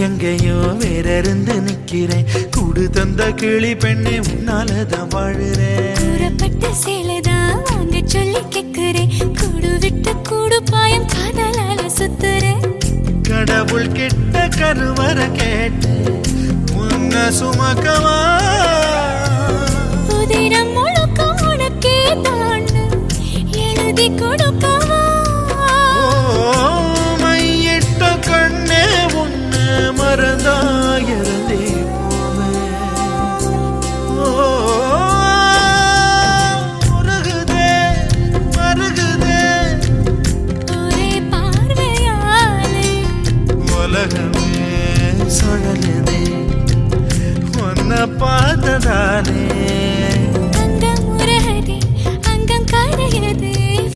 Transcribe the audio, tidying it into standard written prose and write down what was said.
எங்கேயோ வேற இருந்து நிக்கிறேன். கூடு தந்த கிளி பெண்ணே உன்னாலதான் வாழுறேன். கூறப்பட்ட சேலைதான் வாங்க சொல்லி கேக்குறேன். கூடு விட்டு கூடு பாயம் காதலால சுத்துறேன். கடவுள் கிட்ட கருவற கேட்டு முன்ன சுமக்கவா புதினம் முழுக்க உனக்கே தான் எழுதி கொடுக்கவா.